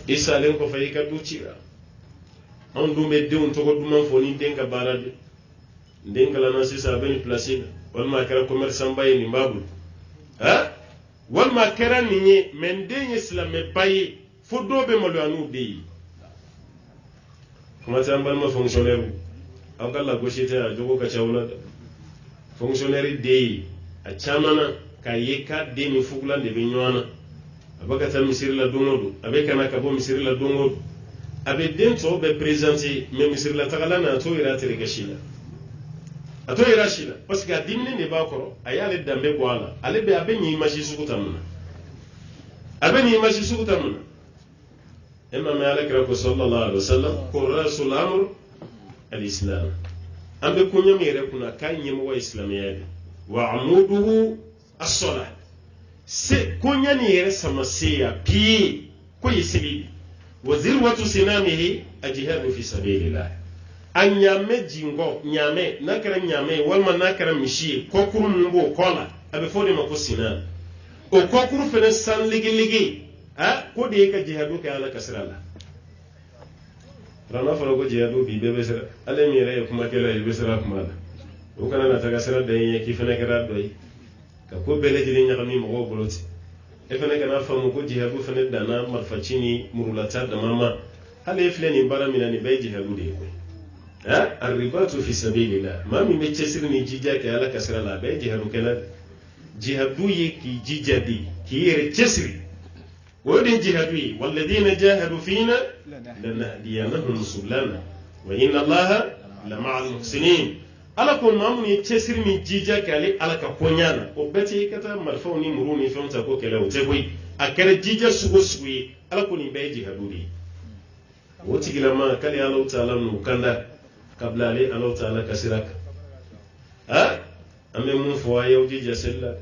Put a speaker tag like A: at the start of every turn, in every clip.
A: isalen ko fay ka ducira on dumbe deun to ko dum foni denka barade denka la nasi sa ben placé wal ma kara commerçant baye ni babul ha wal ma kara ni men den islam me baye fo dobe mo lo anu de kuma tan bal ma fonctionnaire akalla ko shete a jogo ka chawla fonctionnaire de a chamana ka yeka de ni fugla de be nywana abaka tan misir la dongodo abe kana ka bo misir la dongodo abe den to be présenter mais misir la tagala na to ira tere gashila ato ira shila parce que adimne ne ba koro ayale dambe kwala ale be abe ni maji sukuta muna abe ni maji sukuta muna emma ma alakra ko sallallahu alaihi wasallam ko rasul amr al-islam ambe kunya mere kuna kanye mo islamiyade wa amuduhu as-salat se kunya ni yere samasiya pi ko yisibi wa zirwatu sinamihi ajihadu fi sabilillah an nyame jingo nyame nakara nyame walma nakara mishi kokuru mbo kola abe fodi mako sinan o kokuru fene san ligi ha ko de ka jihadu ka ala kasrala rana fara ko jihadu bi bebe sira ale mi re kuma kala be sira kuma la o kana na taga sira da yin ki fene kara doyi ka ko bele jili nyakami mo boloti e fene kana famu ko jihadu fene dana marfacini murulata da mama hale fleni bara minani be jihadu de ko ha arribatu fi sabilillah mami me chesir ni jija ka ala kasra la be jihadu kala jihadu yi ki jijadi ki yere chesri wodi jihadu yi walladina jahadu fina lanahdiyannahum subulana wa inna allaha la ma'al muhsinin ala ko mamun ye chesir ni jija ka ala ka konyana o beti kata marfau ni muruni fonta ko kala o tegoy akere jija sugo suyi ala ko ni be jihadu di woti gilama kali Allah ta'ala nu kanda kabla ali Allah ta'ala kasiraka ha ambe mun fo ayo jija sella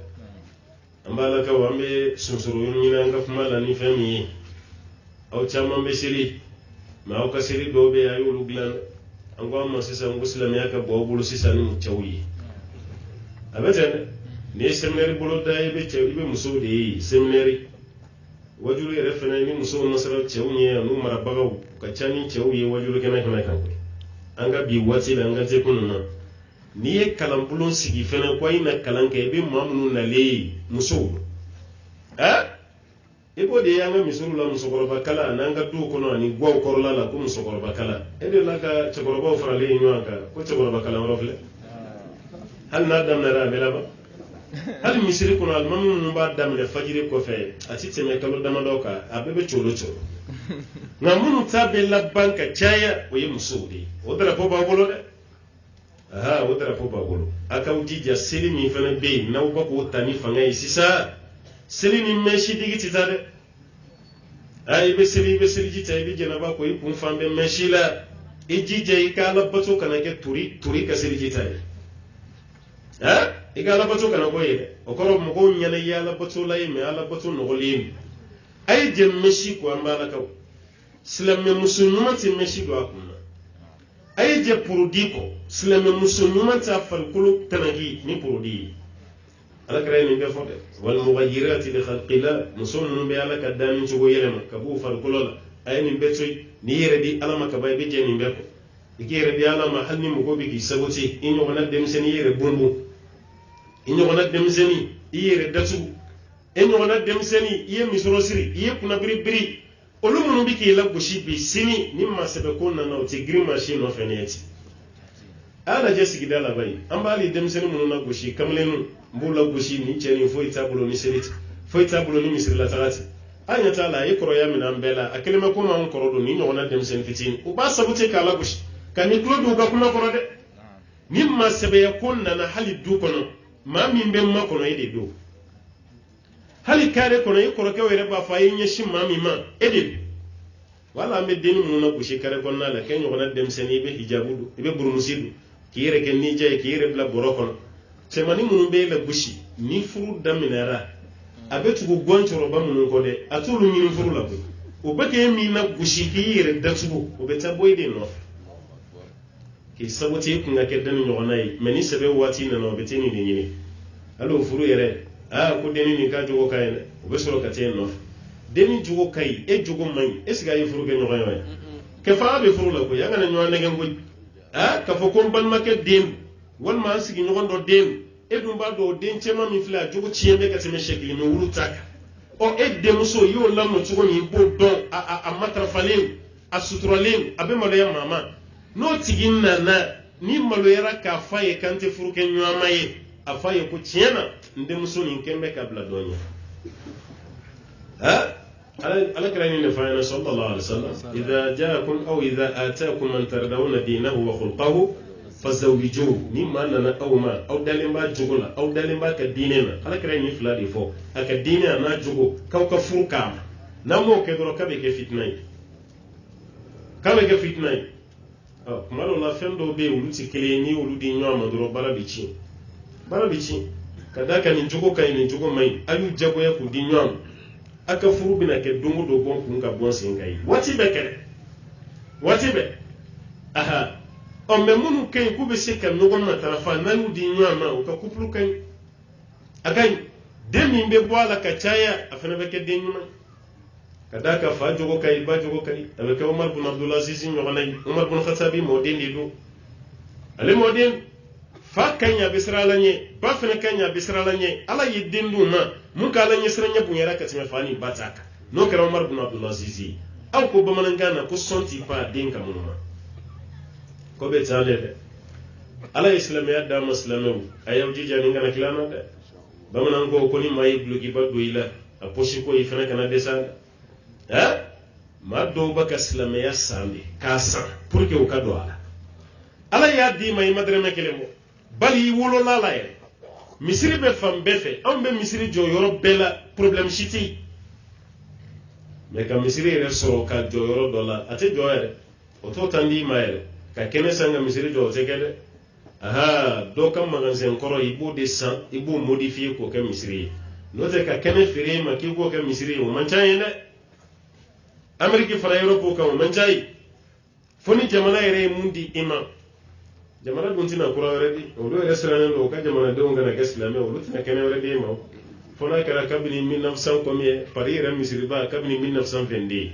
A: ambala ka wambe sunsuru yunina nga fumala ni fami aw chama be siri ma o kasiri dobe ayo luglan ango amma sisa muslim yaka bobulu sisa ni chawyi abeten ne seminary bolo dai be chawyi be musudi seminary wajulu yere fana ni muso nasara chawye anu marabaga ka chani chawye wajulu kana kana kan anga bi wati la anga te kununa ni e kalambulon sigi fana ko ina kalanka e be mamunu na le muso e ko de yanga misuru la muso koroba kala nanga du kono ani gwaw korola la ko muso koroba kala e de la ka chakoroba fara le nyoaka ko chakoroba kala rofle hal na dam na ra belaba hal misiri kono al mamun ba dam le fajiri ko fe ati teme kalo dama doka abebe cholo cholo na munu tabe la banka chaya o ye muso de o dara po ba bolo de aha o dara po ba bolo aka ujija seli mi fana be na uba ko tani fanga isisa seli ni meshi digiti tade ay be seli jita be jena ba ko ipun fambe meshi la ejije ikala bato kana ke turi ka seli jita ha igala bato kana ko yede o koro mo ko nyana yala bato la yime ala bato no golim ay je meshi ko ambala ka silame musulmati meshi do akuna ay je purudi ko silame musulmati afal kulu tanagi ni purudi ala kare ni be fode wal mughayyirat li khalqillah musulmun be ala kadami ci go yelema ka bu fal kulu ay ni be toy ni yere di ala maka bay be je ni be ko ikere di ala ma halni mo go bi ki saboti inyo wona dem sen yere bonbu inyo wona dem seni yere datu inyo wona dem seni iye misoro siri iye kuna biri olumu bi ki la goshi bi sini nimma sebe ko na na ti grima shi no feneti ala je sigida la bay ambali dem seni mun na goshi kamlenu mbula goshi ni cheni fo itabulo ni seriti fo itabulo ni misir la tagati anya tala yikoro ya mina mbela akelema ko ma on korodo ni nyona dem seni fitini u ba sabute ka la goshi kan ni klodo ga kuna korode nimma sebe ya konna na hali du kono ma min be ma kono ide do hali kare kono yikoro ke were ba fa yin shi ma mi ma ede wala me deni mun na goshi kare konna la ken nyona dem seni be hijabu be burumusidu kire ken ni jay kire bla borokon semani mun be la goshi ni furu daminara abetu gonchoro ba mun ko de atulu ni furu la ko o beke mi na goshi kire datugo o beta boyde no ki saboti ku ngake dan nyona yi meni sebe wati na no beteni ni alo furu yere ko deni ni ka jogo kayene o be soro ka ten no demi jogo kai e jogo mai e siga yi furu ke nyoga yoy ke fa be furu la ko ya ngana nyoa negen goy ka fo ko ban make den wal ma sigi nyogon do den e dum ba do den chema mi fila jogo chiembe ka teme shekili mi wulu taka o e de muso yo lamno chugo ni bo don a matrafalen a suturalen abe malo ya mama no tigin na ni malo yara ka faye kante furu ke nyoa mai a faye ko chiena nde muso ni kembe ka bla donya على كلام النبي صلى الله عليه وسلم إذا جاءكم أو إذا آتاكم من ترضون دينه وخلقه فزوجوه مما أننا أو ما أو دالين با جوغلا أو دالين با كديننا على كلام يفلا دي فو أكديننا أنا جوغو كاو كفور كام نامو كدرو كبي كفتناي كبي كفتناي كما لو لا فين دو بي ولوتي كليني ولودي نيوما درو bara bici kada ka ni jogo kai ni jogo mai ayu jago ya ku di nyam aka furu bina ke dongo do bon kun ka bon sin kai wati be aha o me munu kai ku be se ka no gon na tarafa na yu di nyam ma o ka kuplu kai akai demi be bwala ka chaya afana be ke den nyuma kada ka fa jogo kai ba jogo kai abe ka Umar bin Abdul Aziz nyogana Umar bin Khattabi modin dido ale modin fa kanya bisralanye ba fene kanya bisralanye ala yidindu ma mun ka lanye sranya bunyara ka time fani bataka no kara Umar bin Abdul Aziz aw ko bamanangana ko sonti pa dinka munuma ko be tale ala islamiyya da muslamu ayaw jija ni ngana kilana de bamanan ko ni mai blogi ba do ila a poshi ko ifana kana desa ma do baka islamiyya sambe ka san pour que o ka do ala ya di mai madrame kelemo bali wolo la la ye misiri be fam be fe am be misiri jo yoro bela problem shiti me ka misiri re soro ka jo yoro dola ate jo ere o to tandi ma ere ka kene sanga misiri jo te kede aha do kam maganzen koro ibo de san ibo modifier ko ka misiri no te ka kene fere ma ki ko ka misiri o manchaye ne ameriki fara europe ko o manchaye foni jamana ere mundi imam jamana guntina kura already o do restaurant no ka jamana de ngana gaslame o lutina kene already ma fona kala kabini 1900 combien Paris era misiri ba kabini 1922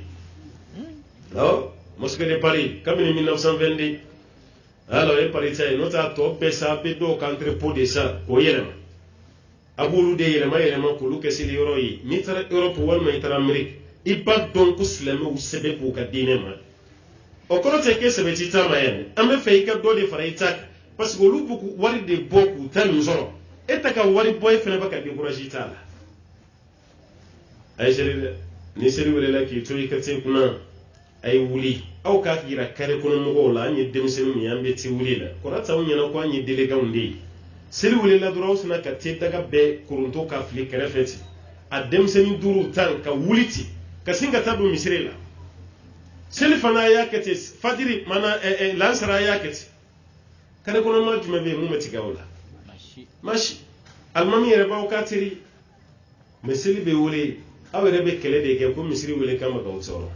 A: mosquée de Paris kabini 1922 alors e Paris tay nota to pesa be do contre pot de ça ko yelema abulu de yelema ko luke sili euro yi mitra Europe wal mitra Amerique iba donc islame u sebe ko ka dine ma o kono te ke sebe tita ma yen ambe fe ka do de fara itak parce que lu buku wari de boku tan zoro etaka wari boy fene baka de courage tala ay jere ni seri wele la ki to ikate kuna ay wuli aw ka kira kare kono mo la nyi demsenu mi ambe ti wuli la ko rata wonya na ko anyi delega undi seri wele la duro suna ka te daga be kurunto ka fli kare feti a demsenu duru tan ka wuliti ka singa tabu misrela seli fana yakete fajiri mana lansara yakete kare kono ma juma be mu mati gawla mashi almami yere baw katiri meseli be wole awere be kele de ke ko misri wole kama gaw tsoro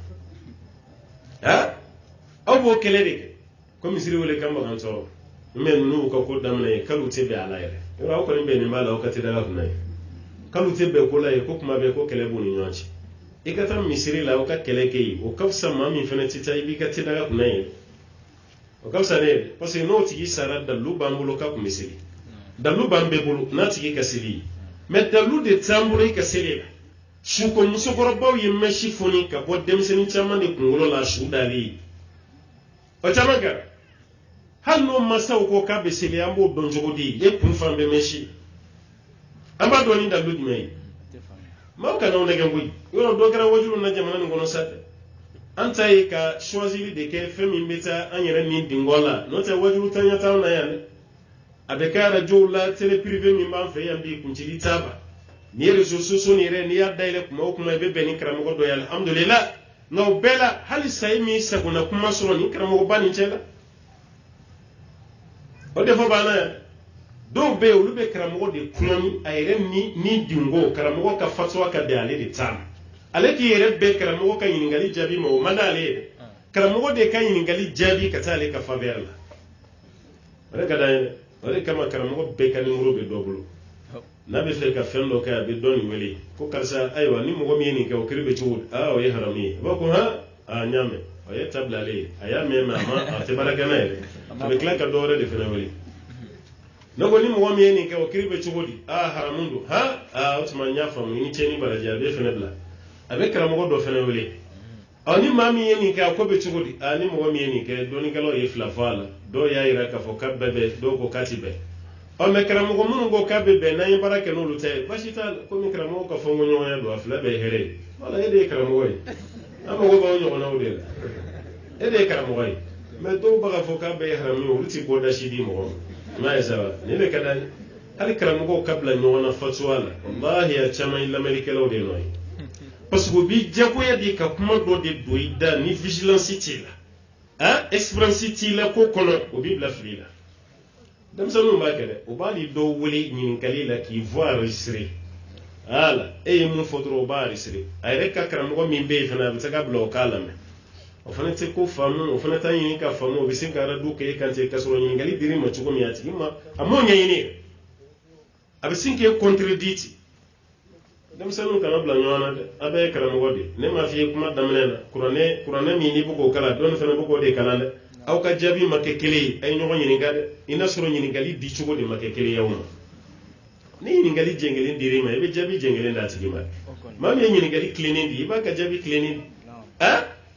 A: awo kele de ko misri wole kama gaw tsoro men nu ko ko damne kalu tebe ala yere yo ko be ni mala o kati daga funai kalu tebe ko la ko kuma be ko kele buni nyachi ikata misri la o ka kele ke o kafsa mami fene tita ibi ka tidaga funai o kafsa ne parce que no tigi sara dalu bambulo ka ku misri dalu bambe bulu na tigi kasili mais dalu de tamburo ka sele shuko musokoro baw yemme shifoni ka bo demseni chama de kungolo la shudali o chama ga hanno masaw ko ka be sele ambo don jogodi ye kun fambe meshi amba doni dalu di mai ma ka no nege ngui yo do kara wajulu na jamana ngono sate anta yi ka choisir de ke femi mbeta anyere ni dingola no te wajulu tanya taw na yane abekara jola tele privé mi mba fe yambi kunchili taba ni réseaux sociaux ni re ni yadda ile kuma be beni karamo do yalla alhamdulillah no bela hali saymi saguna kuma soro ni karamo bani chela o defo bana do be ulu be karamo de kunami ayre ni dingo karamo ka fatwa ka be ale de tam ale ki yere be karamo ka yiningali jabi mo mandale karamo de ka yiningali jabi ka tale ka faverla wala kada wala kama karamo be ka numero be dobulu n'a bɛ fɛ ka fɛn dɔ kɛ a bɛ dɔn nin wele ko karisa ayiwa ni mɔgɔ min ye nin kɛ o kiri bɛ cogo di o ye haramu ye a b'a ko n y'a mɛn o ye ta bilalen ye a y'a mɛn a tɛ baara kɛ n'a yɛrɛ a bɛ tila ka dɔ wɛrɛ de fana wele ne ko ni mɔgɔ min ye nin kɛ o kiri bɛ cogo di haramu don o tuma n y'a faamu i ni cɛnni baraji a bɛ fana bila a bɛ karamɔgɔ dɔ fana wele ni maa min ye nin kɛ a ko bɛ cogo di ni mɔgɔ min ye nin kɛ dɔnnikɛlaw ye fila fɔ a la dɔw y'a jira k'a fɔ k'a bɛɛ bɛn dɔw ko k'a ti bɛn mɛ karamɔgɔ minnu ko k'a bɛ bɛn n'an ye baara kɛ n'olu tɛ basi t'a la komi karamɔgɔ ka fɔ n ko ɲɔgɔnya don a fila bɛɛ ye hɛrɛ ye wala e de ye karamɔgɔ ye an mago b'aw ɲɔgɔnnaw de la e de ye karamɔgɔ ye mɛ dɔw b'a fɔ k'a bɛɛ ye haramu ye olu ti bɔ dasi di mɔgɔ ma m'a ye saba nin de ka d'an ye hali karamɔgɔw ka bila ɲɔgɔn na fatuwa la walahi a caman ye lamɛnnikɛlaw de nɔ ye parce que u b'i diyagoya de ka kuma dɔ de don i da ni vigilance t'i la expérience t'i la ko kɔnɔ o b'i bila fili la denmisɛnninw b'a kɛ dɛ o b'a di dɔw wele ɲininkali la k'i voix enregistré voilà e ye mun fɔ dɔrɔn o b'a enregistré a yɛrɛ ka karamɔgɔ min bɛ yen fana a bɛ se ka bila o k'a lamɛn o fana tɛ ko faamu o fana t'a ɲini ka faamu o bɛ se ka radio kɛ e kan ten ka sɔrɔ ɲininkali dir'i ma cogo min a tigi ma a m'o ɲɛɲini a bɛ sin k'e contredit denmisɛnninw kana bila ɲɔgɔn na dɛ a bɛɛ ye karamɔgɔ de ne m'a f'i ye kuma daminɛ na kuranɛ min n'i bɛ k'o kalan dɔnni fana bɛ k'o de kalan dɛ aw ka jaabi ma kɛ kelen ye a ye ɲɔgɔn ɲininka dɛ i n'a sɔrɔ ɲininkali di cogo de ma kɛ kelen ye aw ma ni ɲininkali jɛngɛlen dir'i ma i bɛ jaabi jɛngɛlen d'a tigi ma maa min ye ɲininkali tilennen di i b'a ka jaabi tilennen di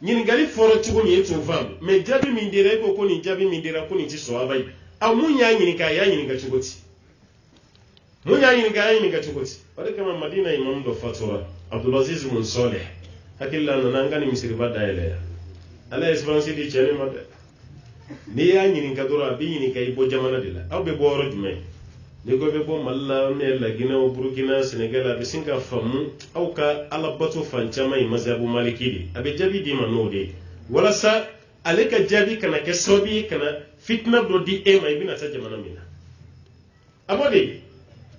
A: ɲininkali fɔra cogo min e t'o faamu mɛ jaabi min dira e ko nin jaabi min dira ko nin ti sɔrɔba ye mun y'a ɲininka a y'a ɲininka cogo di mun y'a ɲininka a y'a ɲininka cogo di o de kama madina imamu dɔ fatura abdulaziz mun sɔleh hakili la nana an ka nin misiriba dayɛlɛ yan ala ye espérance di cɛ ne ma dɛ n'i y'a ɲininka dɔrɔn a b'i ɲininka i bɔ jamana de la aw bɛ bɔ yɔrɔ jumɛn n'i ko bɛ bɔ mali la ne laginɛw burukina senegal a bɛ sin ka faamu aw ka alabato fan caman ye mazhabu maliki de a bɛ jaabi d'i ma n'o de ye walasa ale ka jaabi kana kɛ sababu ye kana fitina dɔ di e ma i bɛna taa jamana min na a b'o de ye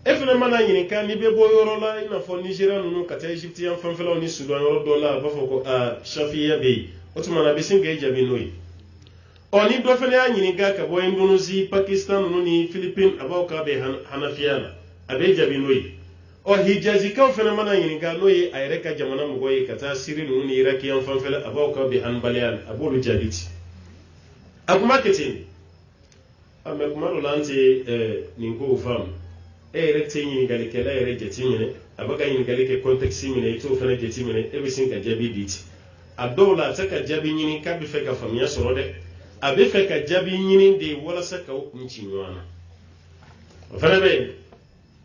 A: e fana mana ɲininka n'i bɛ bɔ yɔrɔ la i n'a fɔ nigériya ninnu ka taa egypte yan fanfɛlaw ni sudan yɔrɔ dɔ la a b'a fɔ ko shafiya bɛ yen o tuma na a bɛ sin k'e jaabi n'o ye ni dɔ fana y'a ɲininka ka bɔ indonésie pakistan ninnu ni philippines a b'aw k'a bɛ hanafiya la a bɛ jaabi n'o ye hijazikaw fana mana ɲininka n'o ye a yɛrɛ ka jamana mɔgɔ ye ka taa siri ninnu ni iraki yan fanfɛla a b'aw k'a bɛ hanbaliya la a b'olu jaabi ti a kuma kɛ ten mɛ kuma dɔ la an tɛ nin kow faamu e yɛrɛ tɛ ɲininkalikɛla yɛrɛ jateminɛ a bɛ ka ɲininkali kɛ contexte minɛ i t'o fana jateminɛ e bɛ sin ka jaabi di ti a dɔw la a tɛ ka jaabi ɲini k'a bɛ fɛ ka faamuya sɔrɔ dɛ a bɛ fɛ ka jaabi ɲini de walasa k'aw kun ci ɲɔgɔn na o fana bɛ yen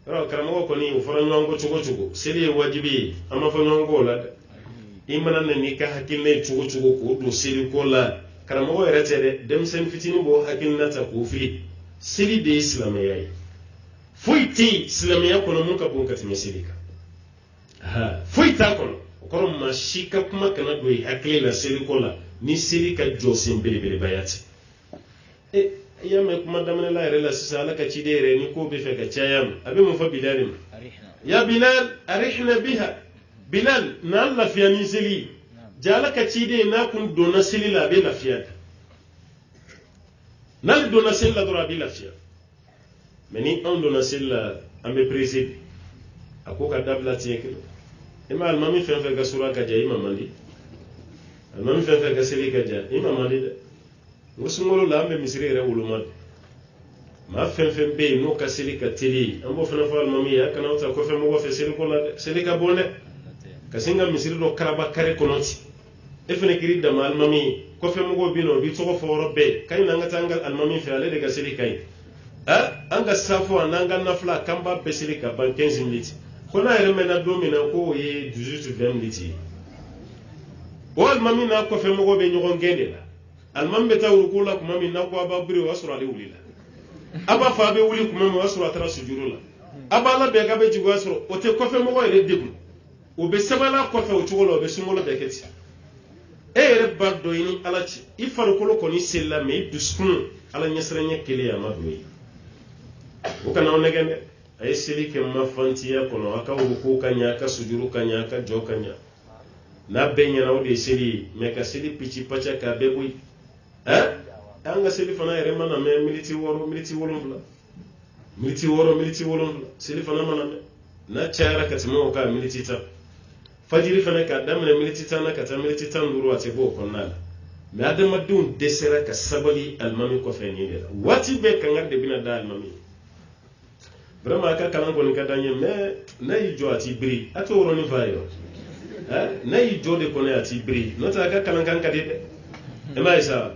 A: yɔrɔ karamɔgɔ kɔni o fɔra ɲɔgɔn kɔ cogo cogo seli ye wajibi ye an ma fɔ ɲɔgɔn kɔ o la dɛ i mana na n'i ka hakilina ye cogo cogo k'o don seli ko la karamɔgɔ yɛrɛ tɛ dɛ denmisɛnnin fitinin b'o hakilina ta k'o fili seli de ye silamɛya ye foyi tɛ yen silamɛya kɔnɔ mun ka bon ka tɛmɛ seli kan foyi t'a kɔnɔ o kɔrɔ maa si ka kuma kana don i hakili la seli ko la ni seli ka jɔsen belebelebaya tɛ i y'a mɛn kuma daminɛ la yɛrɛ la sisan ala ka ciden yɛrɛ ni ko bɛ fɛ ka caya ma a bɛ mun fɔ bilal ma ya bilal arihna biha bilal n'an lafiya ni seli ye ja ala ka ciden n'a kun donna seli la a bɛ lafiya de n'ale donna seli la dɔrɔn a bɛ lafiya mɛ ni anw donna seli la an bɛ perese a ko ka dabila tiɲɛ kelen i ma alimami fɛn fɛn ka sura ka ja i ma man di alimami fɛn fɛn ka seli ka ja i ma man di dɛ n ko sunkalo la an bɛ misiri yɛrɛ woloma de maa fɛn fɛn bɛ yen n'o ka seli ka teli an b'o fana fɔ alimami ye a kana aw ta kɔfɛ mɔgɔ fɛ seli ko la dɛ seli ka bon dɛ ka sin ka misiri dɔ karaba kare kɔnɔ ten e fana kiri dama alimami ye kɔfɛ mɔgɔw bɛ yen nɔ o b'i tɔgɔ fɔ yɔrɔ bɛɛ ka ɲi an ka taa an ka alimami fɛ ale de ka seli ka ɲi an ka safo a n'an ka nafila k'an b'a bɛɛ seli ka ban 15 minutes ko n'a yɛrɛ mɛnna don min na ko o ye 18-20 minutes ye o alimami n'a kɔfɛ mɔgɔw bɛ ɲɔgɔn gɛn de la alimami bɛ taa ruku la tuma min na ko a b'a biri o y'a sɔrɔ ale wulila a b'a fɔ a bɛ wuli tuma min o y'a sɔrɔ a taara sujuru la a b'a labɛn k'a bɛ jigin o y'a sɔrɔ o tɛ kɔfɛ mɔgɔ yɛrɛ degun o bɛ sɛbɛnna kɔfɛ o cogo la o bɛ sunkalo bɛɛ kɛ ten e yɛrɛ b'a dɔn i ni ala cɛ i farikolo kɔni selila mɛ i dusukun ala ɲɛsiranɲɛ kelen a ma don ye o kana aw nɛgɛn dɛ a ye seli kɛ mafantiya kɔnɔ a ka ruku ka ɲɛ a ka sujuru ka ɲɛ a ka jɔ ka ɲɛ n'a bɛɛ ɲɛna o de ye seli ye mɛ ka seli pici paca k'a bɛɛ bɔ yen an ka seli fana yɛrɛ mana mɛn miniti 6 miniti 7 militi woro militi wolonfula seli fana mana na cayara ka tɛmɛ o ka militi tan fajiri fana ka daminɛ militi tan na ka taa militi tan duuru a tɛ bɔ o kɔnɔna la mɛ adamadenw dɛsɛra ka sabali alimami kɔfɛ nin de la waati bɛɛ kanga de bɛna da alimami vraiment a ka kalan kɔni ka d'an ye mais n'a y'i jɔ a t'i biri a t'o yɔrɔnin f'a ye n'a y'i jɔ de kɔnɔ a t'i biri n'o tɛ a ka kalan kan ka di dɛ e m'a ye sa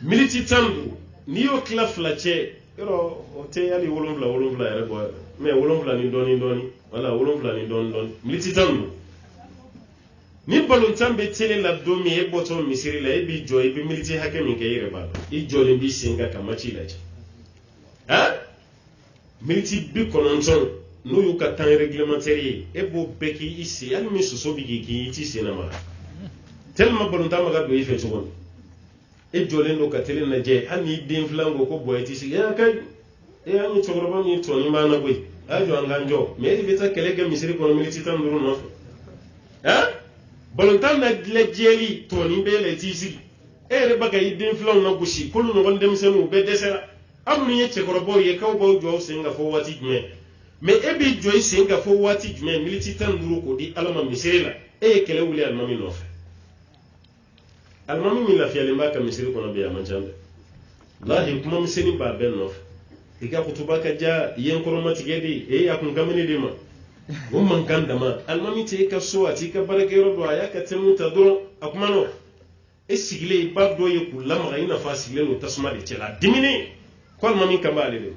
A: militi tan duuru n'i y'o tila fila cɛ yɔrɔ o tɛ hali wolonfila yɛrɛ bɔ mais wolonfila ni dɔɔni wala wolonfila ni dɔɔni militi tan duuru ni balontan bɛ tele la don min e bɔtɔ misiri la e b'i jɔ i bɛ militi hakɛ min kɛ i yɛrɛ b'a dɔn i jɔlen b'i sen kan ka match lajɛ militi 90 n'o y'u ka temps réglementaire ye e b'o bɛɛ k'i sen hali min soso bɛ k'i t'i sen na mara tellement balontan ma ka don i fɛ cogo min e jɔlen don ka tele lajɛ hali n'i den filan ko bɔ i t'i sigi an ye cɛkɔrɔba min tɔni b'an na koyi a jɔ an k'an jɔ mais e de bɛ taa kɛlɛ kɛ misiri kɔnɔ militi 15 nɔfɛ balontan na lajɛli tɔni bɛɛ la i t'i sigi e yɛrɛ bɛ ka i den filanw na gosi k'olu ɲɔgɔn denmisɛnninw bɛɛ dɛsɛra aw minnu ye cɛkɔrɔbaw ye k'aw b'aw jɔ aw sen kan fɔ waati jumɛn mais e b'i jɔ i sen kan fɔ waati jumɛn militi 15 k'o di ala ma misiri la e ye kɛlɛ wuli alimami nɔfɛ alimami min lafiyalen b'a ka misiri kɔnɔ bi a man ca dɛ walahi kuma misɛnnin b'a bɛɛ nɔfɛ i ka kutuba ka ja i ye n kɔrɔmatigɛ de a kun kamini de ma o mankan dama alimami tɛ i ka so a t'i ka baarakɛyɔrɔ don a y'a ka tɛmɛ ta dɔrɔn a kuma nɔ e sigilen i b'a dɔ ye k'u lamaga i n'a fɔ a sigilen don tasuma de cɛ la dimini ko alimami kan b'ale de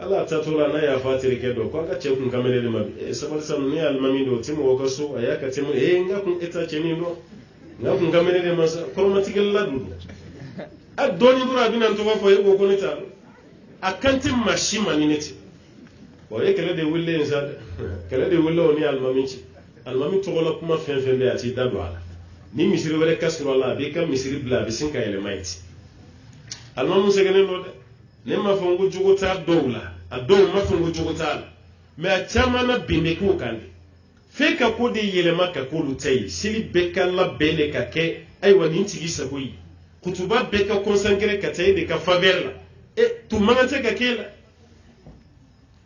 A: ala taatɔ la n'a y'a fɔ a terikɛ dɔ ko a ka cɛ kun kamini de ma bi sabali sa ne ye alimami don o tɛ mɔgɔ ka so a y'a ka tɛmɛ n ka kun e ta cɛnin dɔn n ka kun kamini de ma sa kɔrɔmatigɛli la don a dɔɔnin dɔrɔn a bɛna n tɔgɔ fɔ e ko ne t'a dɔn a kan tɛ maa si ma ni ne tɛ bon e kɛlɛ de wililen ye sa dɛ kɛlɛ de wililen o ni alimami cɛ alimami tɔgɔla kuma fɛn fɛn bɛ a t'i da don a la ni misiri wɛrɛ ka sɔrɔ a la a b'i ka misiri bila a bɛ sin ka yɛlɛma ye ten alimami sɛgɛnnen don dɛ ne m'a fɔ n ko jogo t'a dɔw la a dɔw m'a fɔ n ko jogo t'a la mais a caman na bɛn bɛ k'o kan de f'e ka ko de yɛlɛma ka k'olu ta ye seli bɛɛ ka labɛn de ka kɛ ayiwa nin tigi sago ye kutuba bɛɛ ka consacrer ka taa e de ka faveur la tun man kan tɛ ka k'e la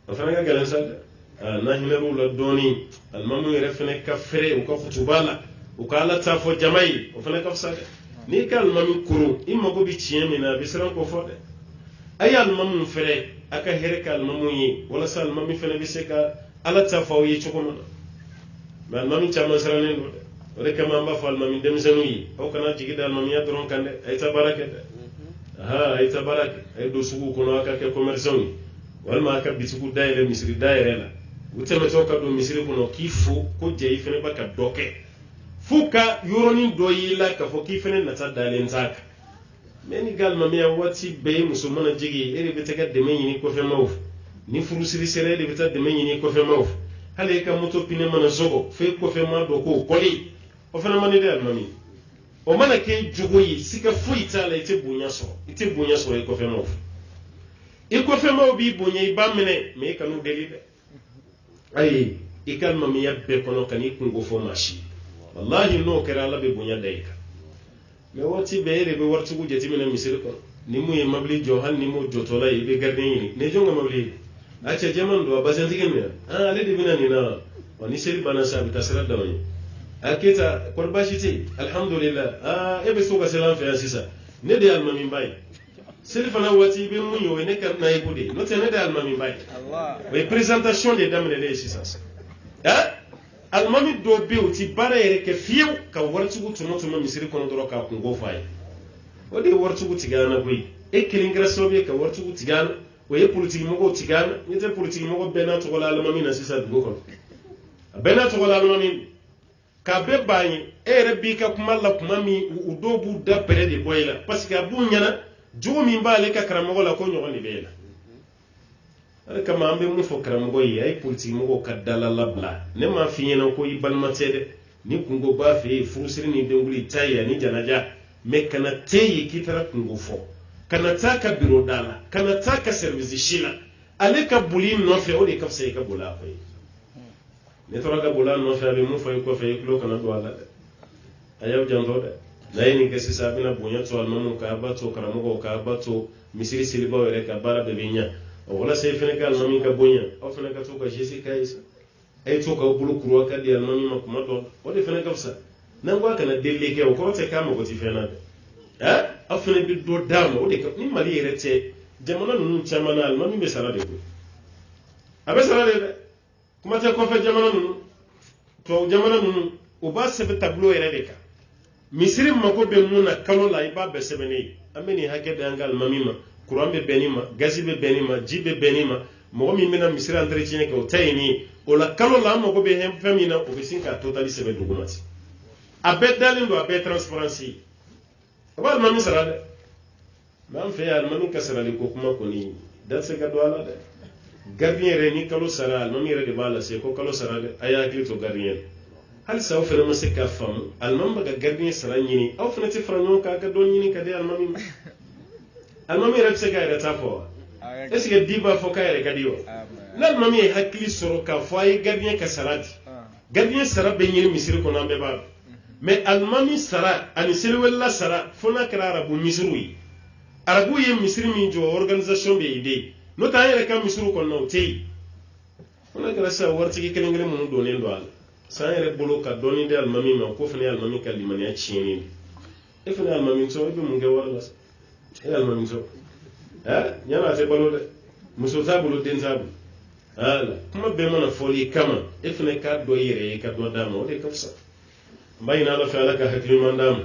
A: o fana ka gɛlɛn sa dɛ n'a hinɛr'u la dɔɔnin alimami yɛrɛ fana ka fɛrɛ u ka kutuba la u ka ala ta fɔ jama ye o fana ka fisa dɛ n'i ka alimami koron i mago bɛ tiɲɛ min na a bɛ siran k'o fɔ dɛ a ye alimami fɛrɛ a ka hɛrɛ kɛ alimami ye walasa alimami fana bɛ se ka ala ta fɔ aw ye cogo min na mais alimami caman sirannen don dɛ o de kama an b'a fɔ alimami denmisɛnninw ye aw kana jigi da alimamiya dɔrɔn kan dɛ a ye ta baara kɛ dɛ a ye ta baara kɛ a ye don sugu kɔnɔ a ka kɛ commerçant ye walima a ka bitigiw dayɛlɛ misiri dayɛlɛ la u tɛmɛtɔ ka don misiri kɔnɔ k'i fo ko jɛ i fana bɛ ka dɔ kɛ fo ka yɔrɔnin dɔ y'i la k'a fɔ k'i fana nata dalen t'a kan mais ni ka alimamiya waati bɛɛ ye muso mana jigi e de bɛ taa ka dɛmɛ ɲini kɔfɛmaw fɛ ni furusiri sera e de bɛ taa dɛmɛ ɲini kɔfɛmaw fɛ hali e ka moto pine mana sɔgɔ fo e kɔfɛma dɔ k'o kɔli o fana man di dɛ alimami o mana kɛ jogo ye sika foyi t'a la i tɛ bonya sɔrɔ i kɔfɛmaw fɛ i kɔfɛmaw b'i bonya i b'a minɛ mais i kan'u deli dɛ ayi i ka alimamiya bɛɛ kɔnɔ ka n'i kungo fɔ maa si wallahi n'o kɛra ala bɛ bonya da i kan mais waati bɛɛ e de bɛ waritigiw jateminɛ misiri kɔnɔ ni mun ye mobili jɔ hali ni m'o jɔtɔla ye i bɛ gardien ɲini nin ye jɔn ka mobili ye a cɛ jɛman don a basɛntigi min ale de bɛna nin na wa ni seli banna sa a bɛ taa sira d'anw ye a keyita kɔri baasi tɛ yen alhamdulillah e bɛ so ka seli an fɛ yan sisan ne de ye alimami ba ye seli fana waati i bɛ mun ye o ye ne ka nayibu de ye n'o tɛ ne de ye alimami ba ye o ye présentation de daminɛlen ye sisan alimami dɔw bɛ yen u ti baara yɛrɛ kɛ fiyewu ka waritigiw tɔmɔ misiri kɔnɔ dɔrɔn k'a kungo f'a ye o de ye waritigiw tigɛ an na koyi e kelen kɛra sababu ye ka waritigiw tigɛ an na o ye politikimɔgɔw tigɛ an na n'i tɛ politikimɔgɔ bɛɛ n'a tɔgɔ la alimami na sisan dugu kɔnɔ a bɛɛ n'a tɔgɔ la alimami k'a bɛɛ b'a ye e yɛrɛ b'i ka kuma la kuma min u dɔw b'u da bɛrɛ de bɔ i la parce que a b'u ɲɛna jogo min b'ale ka karamɔgɔ la ko ɲɔgɔn de bɛ e la ale kama an bɛ mun fɔ karamɔgɔ ye a ye politikimɔgɔw ka dala labila ne m'a f'i ɲɛna ko i balima tɛ dɛ ni kungo b'a fɛ yen furusiri ni denguli ta ye ani janaja mais kana tɛ yen k'i taara kungo fɔ kana taa ka biro da la kana taa ka service si la ale ka boli nɔfɛ o de ka fisa i ka boli a kɔ ye ne tora ka boli a nɔfɛ a bɛ mun fɔ i kɔfɛ i tulo kana don a la dɛ a y'aw jantɔ dɛ n'a ye nin kɛ sisan a bɛna bonya to alimamiw kan a b'a to karamɔgɔw kan a b'a to misiri selibaw yɛrɛ ka baara bɛɛ bɛ ɲɛ wala sai fene ka almami ka bonya aw fene ka to ka jesi kai sa ay to ka bulu kurwa ka di almami ma kuma to wala fene ka fsa nan gwa kana delle ke ko te kama ko ti fena aw fene bi do dama o de ka ni mali yerete jamana nunu chamana almami be sara de ko abe sara de kuma te ko fe jamana nunu to jamana nunu o ba sebe tableau yere de ka misiri mako be mun na kalo la iba be sebe ne ameni hake de angal mamima courant be benima gazi be benima jibe benima mo mi mena misiri entretien ko tayni o la kalo la mako be hem femina o be sinka totally sebe dugumati abe dalindo abe transparency wal mami sarade man fe al mami kasarali ko kuma ko ni dal se ga doala de gardien re ni kalo saral mami re de bala se ko kalo sarade aya ki to gardien hal sa ofere ma se ka fam alman baga gardien sara nyini aw fana ti franyo ka ka don nyini ka de almami rek se ga ira ta fo est-ce que diba fo ka ira ka diwo na almami hakili soro ka fo ay gardien ka sarati gardien sara be nyini misiri ko nambe ba mais almami sara ani selwella sara fo na kara arabu misiri arabu ye misiri mi jo organisation be ide no ta ira ka misiri ko no tei fo na kara sa warti ki kelengele mun do ne do ala san yɛrɛ bolo ka dɔɔni di alimami ma ko fana ye alimami ka limaniya tiɲɛni e fana ye alimami sɔrɔ e bɛ mun kɛ wari la e ye alimami sɔrɔ ɲana a tɛ balo dɛ muso t'a bolo den t'a bolo ala kuma bɛɛ mana fɔli kama e fana k'a dɔ i yɛrɛ ye ka dɔ d'a ma o de ka fisa n b'a ɲini ala fɛ ala ka hakiliman d'a ma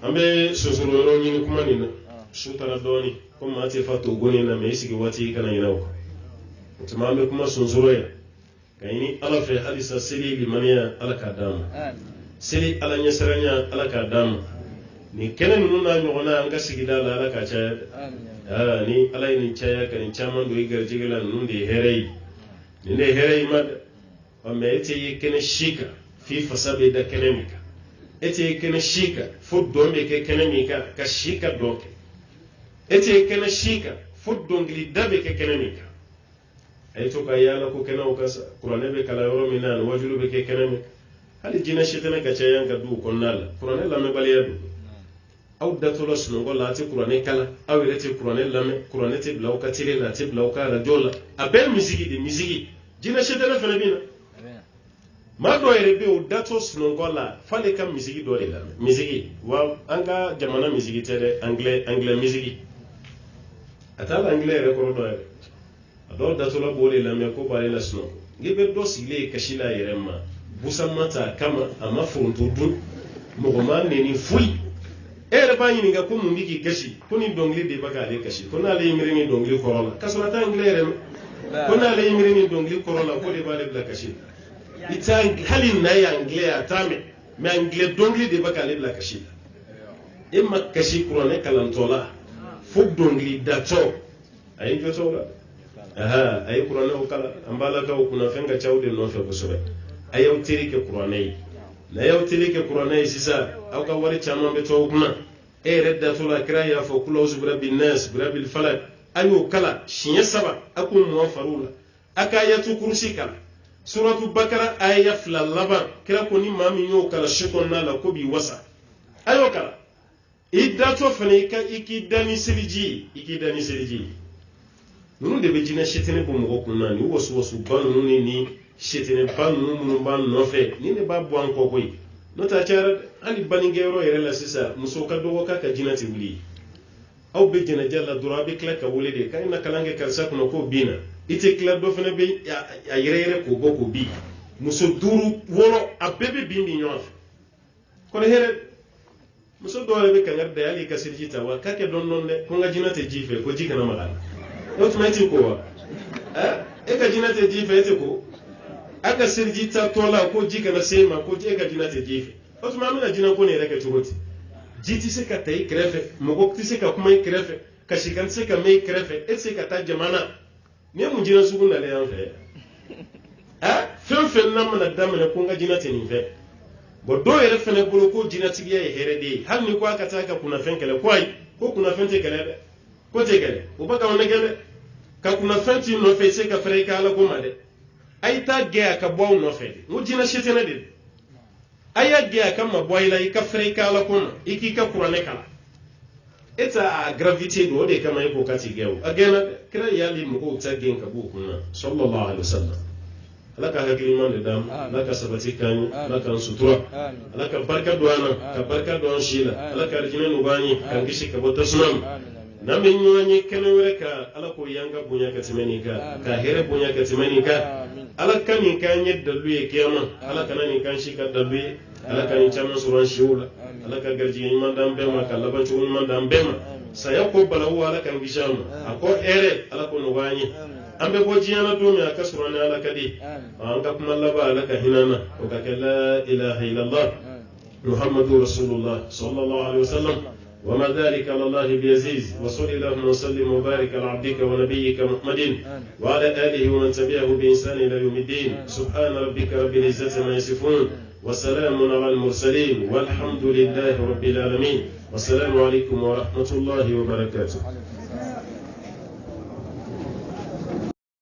A: an bɛ sonsoro yɔrɔ ɲini kuma nin na su taara dɔɔni ko maa tɛ fa to goni na mɛ i sigi waati i kana ɲinɛ o kan o tuma an bɛ kuma sonsoro yan kayini ala fe halisa seli limaniya ala ka dama seli ala nyesaranya ala ka dama ni kenen nunu na nyogona an ka sigida la ala ka caya ni ala ni caya kan chaman do igar jigala nunu de herei ni de herei mad o me ete yi kene shika fi fasabe da kenemika ete yi kene shika fo dombe ke kenemika ka shika doke ete yi kene shika fo dongli dabe ke kenemika ay to ka yala ko kenaw kasa qur'ane be kala yoro minan wajulu be ke kename hali jina shetana ka chayan ka du konnala qur'ane lamme baliya du aw datola suno gola ti qur'ane kala aw rete qur'ane lamme qur'ane ti blaw ka tire la ti blaw ka rajola abel misigi de misigi jina shetana fana bina ma do yere be o dato suno gola fale kam misigi do de lamme misigi wa anga jamana misigi tere anglais misigi atala anglais rekoro do yere do datola bole la me ko bare la sno ngebe do sile kashila yerema busamata kama ama furuntu dun mogoma neni fui ere ba yini ga ko mun biki kashi kuni dongli de baka le kashi kuna le yimiri ni dongli korola kasura ta nglere kuna le yimiri ni dongli korola ko de bale bla kashi ita halin na ya ngle atame me ngle dongli de baka le bla kashi imma kashi kurone kalantola fuk dongli dato ay jotola ay qur'ane o kala ambala ka kuna fenga chawde no fe ko sobe ayaw tirike qur'ane na yaw tirike qur'ane sisa aw ka wari chama be to kuna e redda tula kraya fo kulawzu rabbil nas rabbil falak ayo kala shinya saba akun mo farula akayatu kursi kala suratu bakara aya flalaba kira ko ni mami yo kala shikon na la ko bi wasa ayo kala iddato fane ka ikidani siliji nunu de be jina shetene bo mo kunna ni wosu banu ni shetene banu mun ban no fe ni ne ba bo an ko koy no ta cara ali baningero yere la sisa muso ka dogo ka jina ti wuli aw be jina jalla durabi kla ka wule de kay na kalange kalsa ko ko bina ite kla do fene be ya yere ko go ko bi muso duru woro abebe bindi nyof ko here muso do be kangar de ali ka sirji tawa ka ke don non de ko nga jina te jife ko jika na magana automatic ko e ka jina te jife ete ko aka sirji ta tola ko jika na sema ko je ka jina te jife automatic na jina ko ne reke chugoti jiti se ka tai krefe mogo ti se ka kuma krefe ka shikan se ka mai krefe et se ka ta jamana ne mun jina su gunda le yan fe fen na mana damana ko nga jina te ni fe bo do yere fene bolo ko jina ti ye here de hal ni ko aka ta ka kuna fen kele kwai ko kuna fen te kele ko te kele o baka wona kele ka kuna fen ti no fe se ka fere ka la ko made ay ta ge aka bo no fe mo jina shetene de aya ge aka ma boyla ka fere ka la ko iki ka kurane kala eta gravité do de kama yiko kati gew agena kira yali mu ta gen ka bu kunna sallallahu alaihi wasallam alaka hakili man da dam alaka sabati kan alaka sutura alaka barka duwana ka barka duwan shila alaka rjina nubani kan gishi ka bota sunan namin nyoni kanu reka alako yanga bunya ka timani ka here bunya ka timani ka alaka ni kan yadda luye kiyama alaka ni kan shi ka dabe alaka ni chama suran shiula alaka garji ni mandam bema ka labanchu ni mandam bema sayako balawu alaka ngishama ako ere alako nubani ambe ko jiyana to mi akasurani alaka di anga kuma laba alaka hinana o ka la ilaha illallah muhammadur rasulullah sallallahu alaihi wasallam وما ذلك على الله بعزيز وصل اللهم وسلم وبارك على عبدك ونبيك محمد وعلى آله ومن تبعه بإحسان إلى يوم الدين سبحان ربك رب العزة ما يصفون وسلام على المرسلين والحمد لله رب العالمين والسلام عليكم ورحمة الله وبركاته.